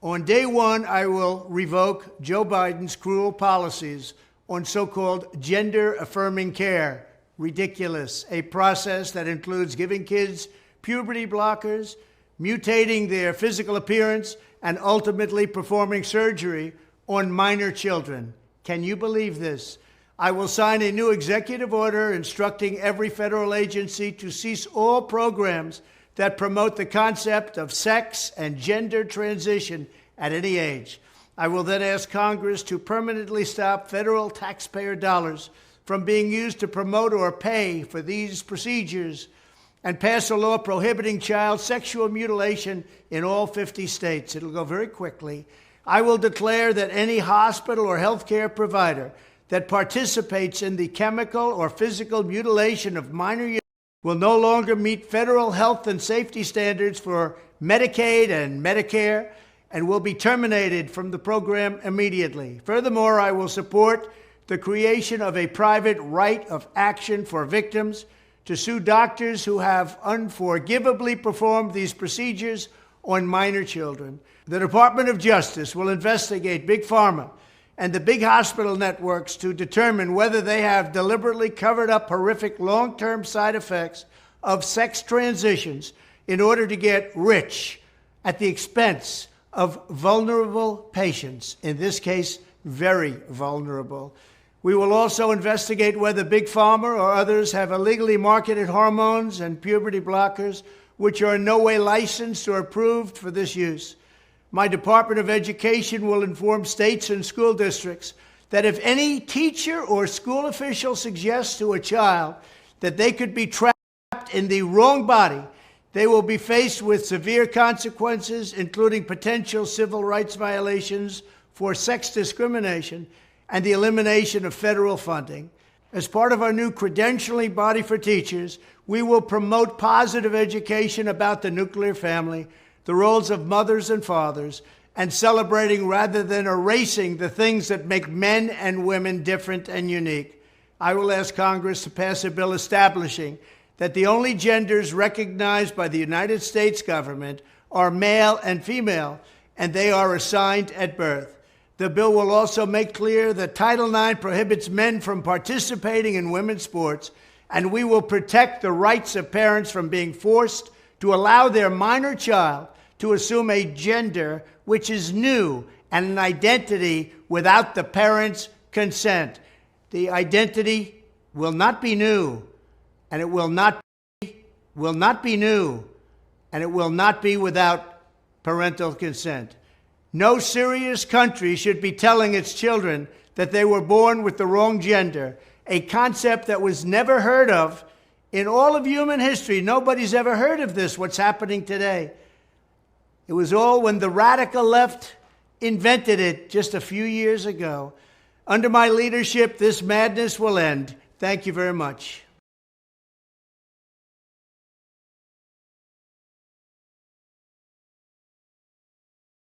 On day one, I will revoke Joe Biden's cruel policies on so-called gender-affirming care. Ridiculous. A process that includes giving kids puberty blockers, mutating their physical appearance, and ultimately performing surgery on minor children. Can you believe this? I will sign a new executive order instructing every federal agency to cease all programs that promote the concept of sex and gender transition at any age. I will then ask Congress to permanently stop federal taxpayer dollars from being used to promote or pay for these procedures and pass a law prohibiting child sexual mutilation in all 50 states. It'll go very quickly. I will declare that any hospital or healthcare provider that participates in the chemical or physical mutilation of minor youth will no longer meet federal health and safety standards for Medicaid and Medicare and will be terminated from the program immediately. Furthermore, I will support the creation of a private right of action for victims to sue doctors who have unforgivably performed these procedures on minor children. The Department of Justice will investigate Big Pharma and the big hospital networks to determine whether they have deliberately covered up horrific long-term side effects of sex transitions in order to get rich at the expense of vulnerable patients, in this case, very vulnerable. We will also investigate whether Big Pharma or others have illegally marketed hormones and puberty blockers which are in no way licensed or approved for this use. My Department of Education will inform states and school districts that if any teacher or school official suggests to a child that they could be trapped in the wrong body, they will be faced with severe consequences, including potential civil rights violations for sex discrimination and the elimination of federal funding. As part of our new credentialing body for teachers, we will promote positive education about the nuclear family, the roles of mothers and fathers, and celebrating rather than erasing the things that make men and women different and unique. I will ask Congress to pass a bill establishing that the only genders recognized by the United States government are male and female, and they are assigned at birth. The bill will also make clear that Title IX prohibits men from participating in women's sports, and we will protect the rights of parents from being forced to allow their minor child to assume a gender which is new and an identity without the parents' consent. The identity will not be new, and it will not be new, and it will not be without parental consent. No serious country should be telling its children that they were born with the wrong gender, a concept that was never heard of in all of human history. Nobody's ever heard of this, what's happening today. It was all when the radical left invented it just a few years ago. Under my leadership, this madness will end. Thank you very much.